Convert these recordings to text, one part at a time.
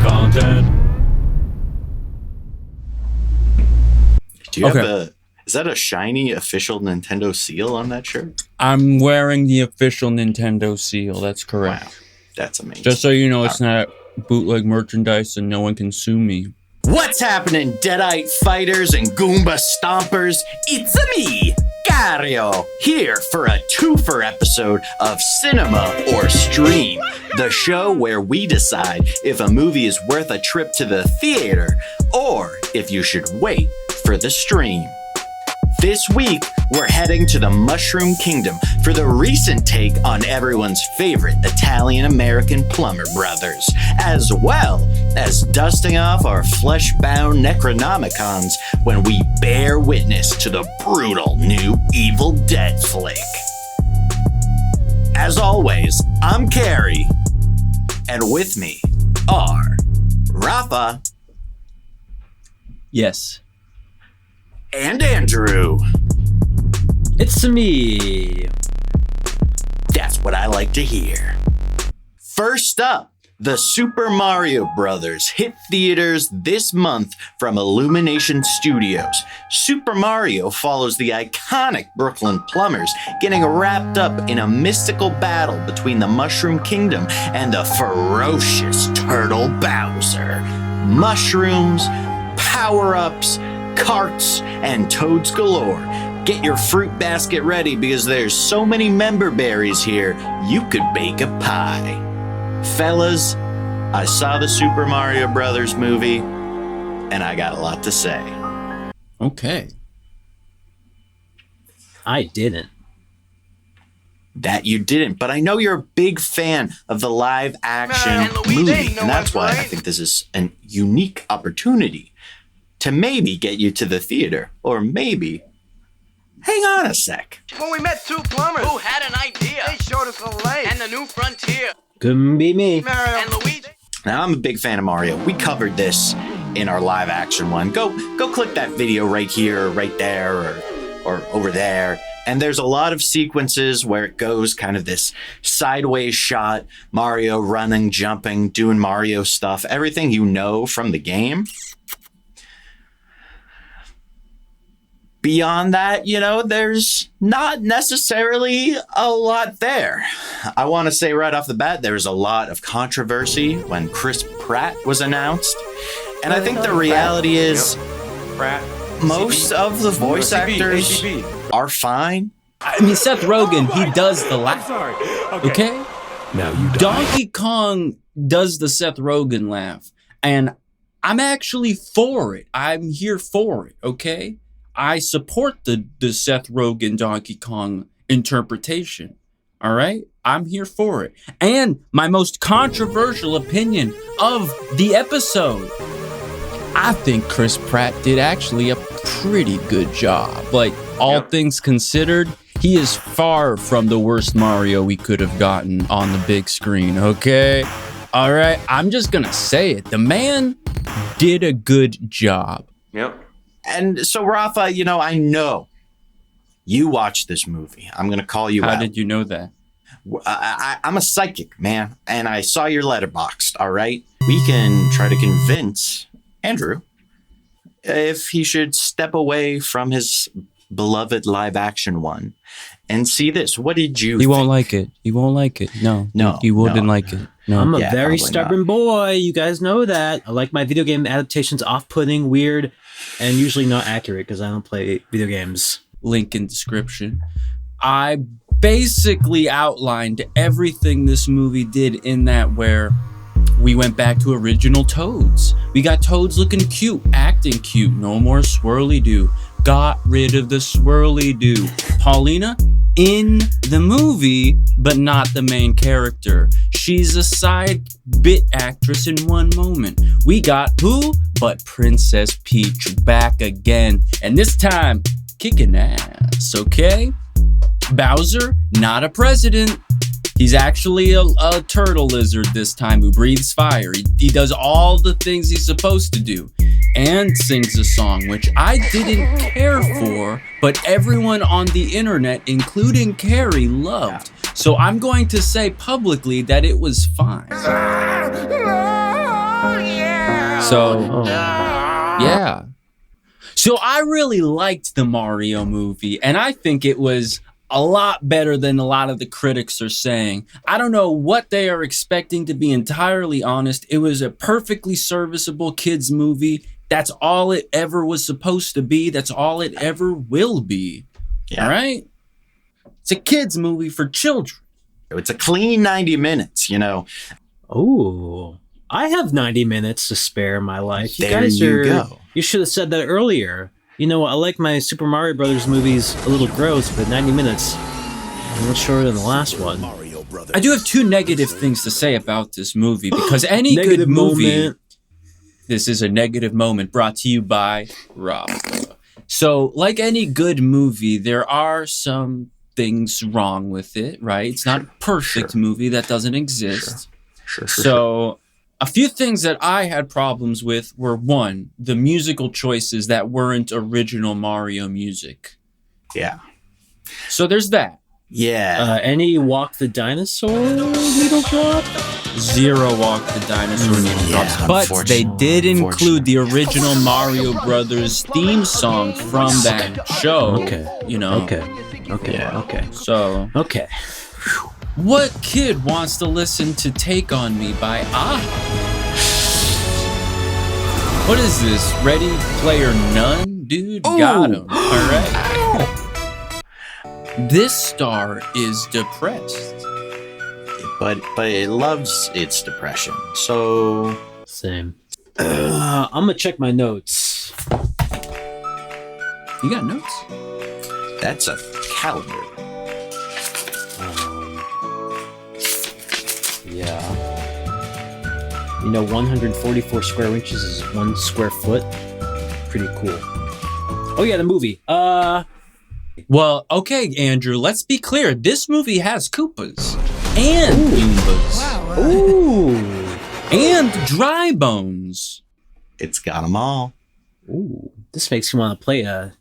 DigContent. Do you have is that a shiny official Nintendo seal on that shirt? I'm wearing the official Nintendo seal. That's correct. Wow, that's amazing. Just so you know, it's not bootleg merchandise and no one can sue me. What's happening, Deadite fighters and Goomba stompers? It's me, Cario, here for a twofer episode of Cinema or Stream, the show where we decide if a movie is worth a trip to the theater or if you should wait for the stream. This week, we're heading to the Mushroom Kingdom for the recent take on everyone's favorite Italian-American plumber brothers, as well as dusting off our flesh-bound Necronomicons when we bear witness to the brutal new Evil Dead flick. As always, I'm Cary, and with me are Rafa. Yes. And Andrew. It's me. That's what I like to hear. First up, the Super Mario Brothers hit theaters this month from Illumination Studios. Super Mario follows the iconic Brooklyn plumbers getting wrapped up in a mystical battle between the Mushroom Kingdom and the ferocious Turtle Bowser. Mushrooms, power-ups, carts, and toads galore. Get your fruit basket ready because there's so many member berries here, you could bake a pie. Fellas, I saw the Super Mario Brothers movie, and I got a lot to say. Okay. I didn't. That you didn't, but I know you're a big fan of the live action movie, and that's why I think this is a unique opportunity to maybe get you to the theater, or maybe, hang on a sec. When we met two plumbers who had an idea, they showed us the lake and the new frontier. Couldn't be me. Mario and Luigi. Now, I'm a big fan of Mario. We covered this in our live action one. Go click that video right here, or right there, or over there. And there's a lot of sequences where it goes kind of this sideways shot, Mario running, jumping, doing Mario stuff, everything you know from the game. Beyond that, there's not necessarily a lot there. I want to say right off the bat, there was a lot of controversy when Chris Pratt was announced. And I think the reality is most of the voice actors are fine. I mean, Seth Rogen, he does the laugh. Sorry. Okay? Now you die. Donkey Kong does the Seth Rogen laugh, and I'm actually for it. I'm here for it, okay? I support the Seth Rogen Donkey Kong interpretation, all right? I'm here for it. And my most controversial opinion of the episode, I think Chris Pratt did actually a pretty good job. Like, all things considered, he is far from the worst Mario we could have gotten on the big screen, okay? All right, I'm just gonna say it. The man did a good job. Yep. And so, Rafa, I know you watched this movie. I'm going to call you out. How did you know that? I'm a psychic, man, and I saw your letterboxd, all right? We can try to convince Andrew if he should step away from his beloved live-action one and see this. What did you think? Won't like it. He won't like it. No, he wouldn't like it. No. I'm a very stubborn boy. You guys know that. I like my video game adaptations off-putting, weird, and usually not accurate because I don't play video games. Link in description. I basically outlined everything this movie did in that where we went back to original Toads. We got Toads looking cute, acting cute, no more swirly-doo. Got rid of the swirly-doo. Paulina in the movie, but not the main character. She's a side bit actress in one moment. We got who but Princess Peach back again, and this time kicking ass, okay? Bowser, not a president. He's actually a turtle lizard this time who breathes fire. He does all the things he's supposed to do and sings a song, which I didn't care for, but everyone on the internet, including Cary, loved. So I'm going to say publicly that it was fine. So, yeah. So I really liked the Mario movie, and I think it was a lot better than a lot of the critics are saying. I don't know what they are expecting, to be entirely honest. It was a perfectly serviceable kids movie. That's all it ever was supposed to be. That's all it ever will be. Yeah. All right? It's a kids movie for children. It's a clean 90 minutes, you know. Oh, I have 90 minutes to spare in my life. There you go. You should have said that earlier. You know, I like my Super Mario Brothers movies a little gross, but 90 minutes, a little shorter than the last one. I do have two negative things to say about this movie, because any good Negative movie... moment. This is a negative moment brought to you by RAFA. So, like any good movie, there are some things wrong with it, right? It's not a perfect movie. That doesn't exist. Sure. So, a few things that I had problems with were, one, the musical choices that weren't original Mario music. Yeah. So there's that. Yeah. Any Walk the Dinosaur needle drop? Zero Walk the Dinosaur needle drops. But they did include the original Mario Brothers theme song from that show. Okay. You know? Okay. So, Okay. what kid wants to listen to Take On Me by AHA? What is this? Ready Player None? Dude, got him. All right. This star is depressed. But it loves its depression. So Same. I'm gonna check my notes. You got notes? that's a calendar. Yeah. You know, 144 square inches is 1 square foot. Pretty cool. Oh yeah, the movie. Well, okay, Andrew, let's be clear. This movie has Koopas and Goombas Ooh. and dry bones. It's got them all. Ooh. This makes you want to play a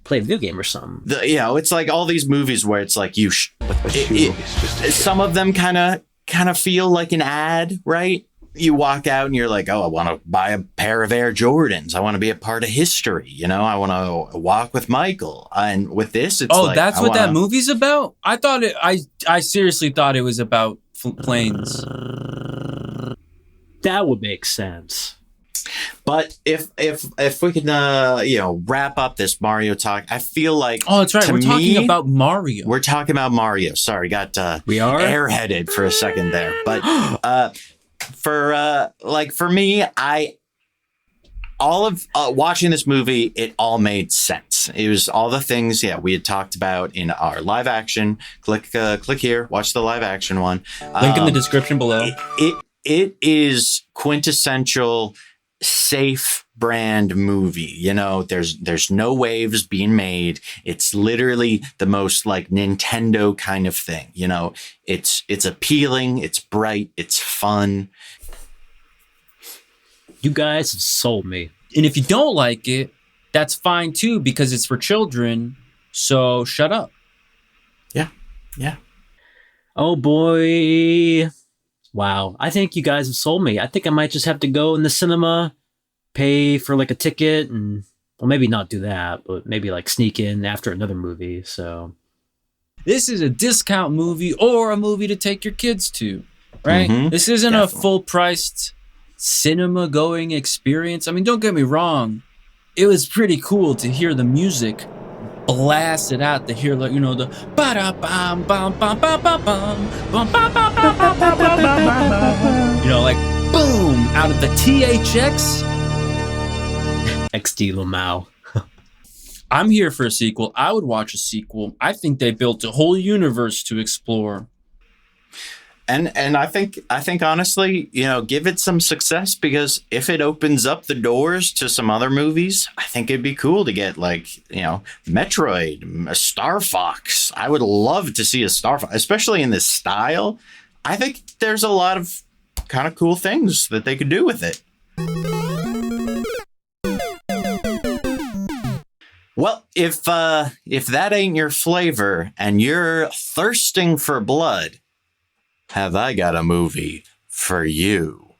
video game or something. It's like all these movies where it's like some of them kind of feel like an ad, right? You walk out and you're like, oh, I want to buy a pair of Air Jordans. I want to be a part of history. You know, I want to walk with Michael. And with this, it's like, that's what that movie's about? I thought I seriously thought it was about planes. That would make sense. But if we can, wrap up this Mario talk, I feel like, Oh, that's right. We're talking about Mario. We're talking about Mario. Sorry, got We are airheaded for a second there. But for me, all of watching this movie, it all made sense. It was all the things, we had talked about in our live action. Click here, watch the live action one. Link in the description below. It is quintessential safe brand movie. You know, there's no waves being made. It's literally the most like Nintendo kind of thing. You know, it's appealing, it's bright, it's fun. You guys have sold me. And if you don't like it, that's fine too, because it's for children. So shut up. Yeah. Oh boy. Wow. I think you guys have sold me. I think I might just have to go in the cinema, pay for like a ticket, and well, maybe not do that, but maybe like sneak in after another movie. So This is a discount movie or a movie to take your kids to, right? Mhm. This isn't Definitely. a full-priced cinema going experience. I mean, don't get me wrong. It was pretty cool to hear the music blasted out, to hear, like, you know, the ba-da-bam, bam, bam, bam, bam, bam, bam, bam, bam, bam, bam, bam, bam, bam. You know, like, boom, out of the THX. XD Lamau. I'm here for a sequel. I would watch a sequel. I think they built a whole universe to explore. And I think honestly, you know, give it some success, because if it opens up the doors to some other movies, I think it'd be cool to get, like, you know, Metroid, a Star Fox. I would love to see a Star Fox, especially in this style. I think there's a lot of kind of cool things that they could do with it. Well, if that ain't your flavor and you're thirsting for blood, have I got a movie for you?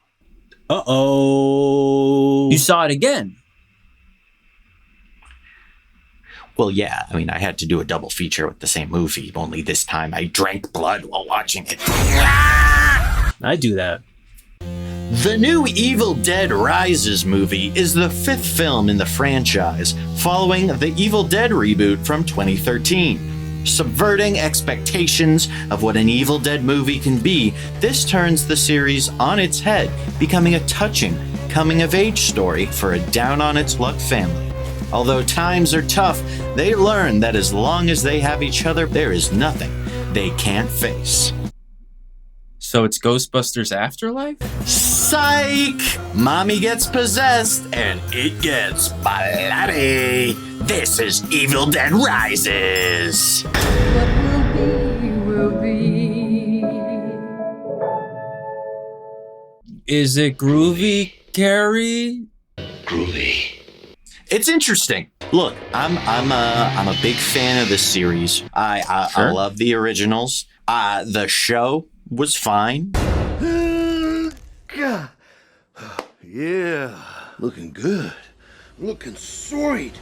Uh-oh. You saw it again. Well, yeah, I mean, I had to do a double feature with the same movie, only this time I drank blood while watching it. I do that. The new Evil Dead Rises movie is the 5th film in the franchise, following the Evil Dead reboot from 2013. Subverting expectations of what an Evil Dead movie can be, this turns the series on its head, becoming a touching coming-of-age story for a down-on-its-luck family. Although times are tough, they learn that as long as they have each other, there is nothing they can't face. So it's Ghostbusters Afterlife? Psych! Mommy gets possessed, and it gets bloody. This is Evil Dead Rises. What will be. Is it groovy, Carrie? Groovy. It's interesting. Look, I'm a big fan of this series. I love the originals. The show was fine. God. Yeah. Looking good. Looking sweet.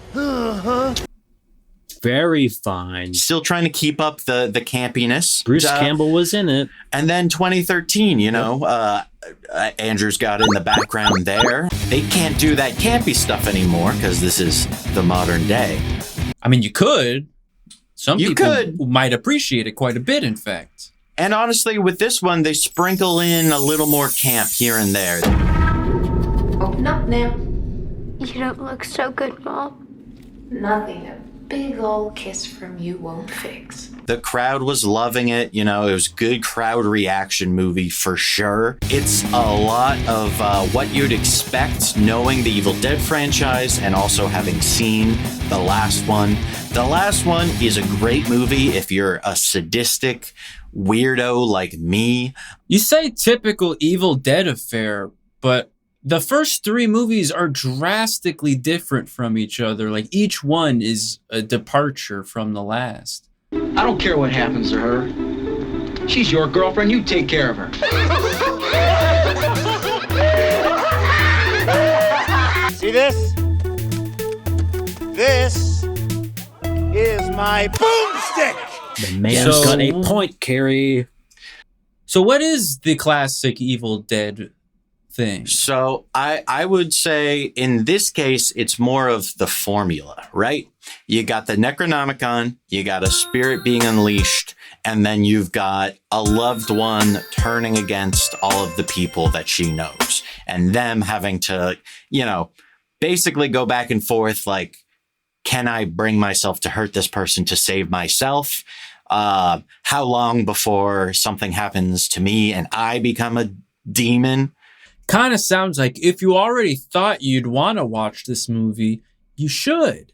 Very fine. Still trying to keep up the campiness. Bruce Campbell was in it. And then 2013, Andrew's got in the background there. They can't do that campy stuff anymore because this is the modern day. I mean, you could. Some You people could. might appreciate it quite a bit, in fact. And honestly, with this one, they sprinkle in a little more camp here and there. Open up now. You don't look so good, Mom. Nothing a big old kiss from you won't fix. The crowd was loving it. It was good crowd reaction movie for sure. It's a lot of what you'd expect knowing the Evil Dead franchise and also having seen the last one. The last one is a great movie if you're a sadistic weirdo like me. You say typical Evil Dead affair, but the first 3 movies are drastically different from each other. Like, each one is a departure from the last. I don't care what happens to her. She's your girlfriend. You take care of her. See this? This is my boomstick! The man's So- got a point, Carrie. So what is the classic Evil Dead thing? So I would say in this case, it's more of the formula, right? You got the Necronomicon, you got a spirit being unleashed, and then you've got a loved one turning against all of the people that she knows and them having to, basically go back and forth like, can I bring myself to hurt this person to save myself? How long before something happens to me and I become a demon? Kind of sounds like if you already thought you'd want to watch this movie, you should.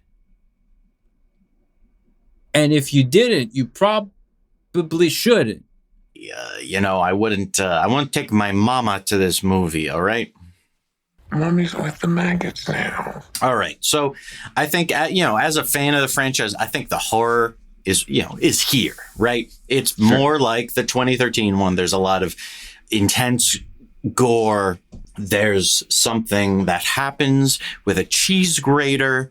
And if you didn't, you probably shouldn't. I wouldn't take my mama to this movie, all right? Mommy's with the maggots now. All right. So I think, as a fan of the franchise, I think the horror is here, right? It's more like the 2013 one. There's a lot of intense gore. There's something that happens with a cheese grater.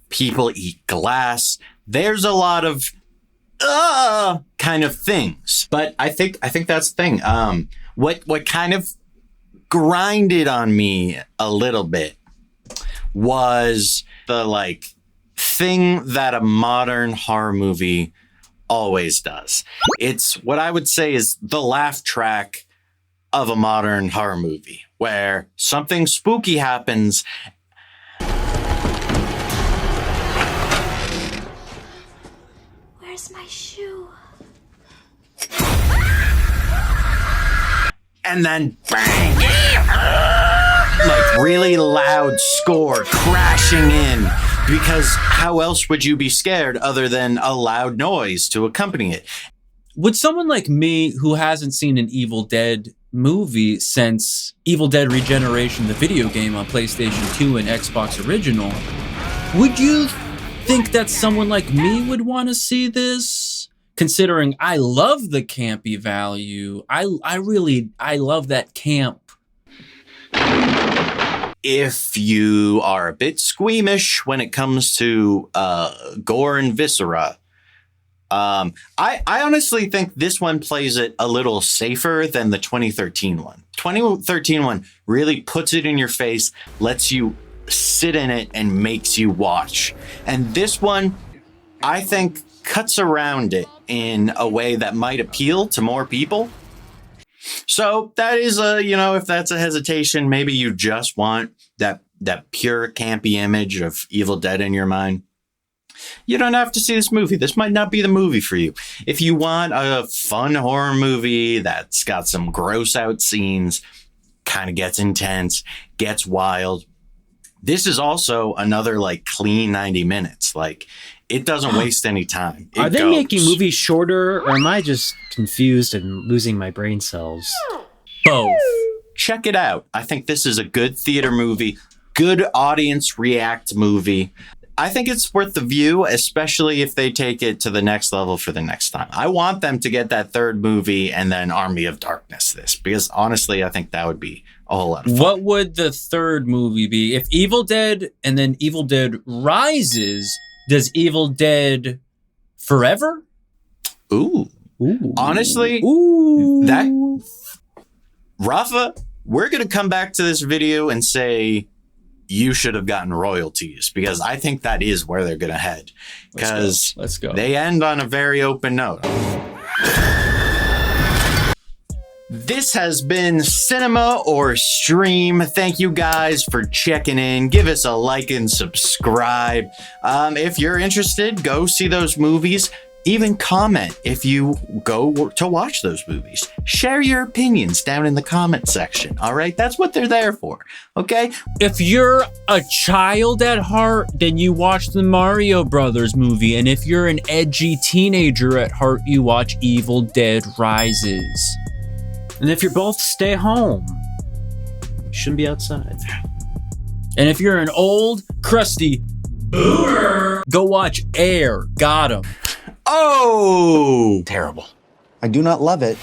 People eat glass. There's a lot of kind of things. But I think that's the thing. What kind of grinded on me a little bit was the thing that a modern horror movie always does. It's what I would say is the laugh track of a modern horror movie, where something spooky happens. Where's my shoe? And then bang! Really loud score crashing in. Because how else would you be scared other than a loud noise to accompany it? Would someone like me who hasn't seen an Evil Dead movie since Evil Dead Regeneration, the video game on PlayStation 2 and Xbox Original, would you think that someone like me would want to see this? Considering I love the campy value. I love that camp. if you are a bit squeamish when it comes to gore and viscera, I honestly think this one plays it a little safer than the 2013 one. 2013 one really puts it in your face, lets you sit in it, and makes you watch. And this one, I think, cuts around it in a way that might appeal to more people. So that is if that's a hesitation, maybe you just want that pure campy image of Evil Dead in your mind. You don't have to see this movie. This might not be the movie for you. If you want a fun horror movie that's got some gross out scenes, kind of gets intense, gets wild, this is also another like clean 90 minutes. Like, it doesn't waste any time. Are they making movies shorter, or am I just confused and losing my brain cells? Both. Check it out. I think this is a good theater movie, good audience react movie. I think it's worth the view, especially if they take it to the next level for the next time. I want them to get that third movie and then Army of Darkness this, because honestly, I think that would be a whole lot of fun. What would the third movie be? If Evil Dead and then Evil Dead Rises, does Evil Dead Forever? Ooh. Honestly, that Rafa, we're going to come back to this video and say you should have gotten royalties, because I think that is where they're going to head. Because let's go. They end on a very open note. This has been Cinema or Stream. Thank you guys for checking in. Give us a like and subscribe. If you're interested, go see those movies. Even comment if you go to watch those movies. Share your opinions down in the comment section. All right, that's what they're there for. Okay. If you're a child at heart, then you watch the Mario Brothers movie. And if you're an edgy teenager at heart, you watch Evil Dead Rises. And if you're both, stay home. You shouldn't be outside. And if you're an old, crusty boomer, go watch Air. Got 'em. Oh! Terrible. I do not love it.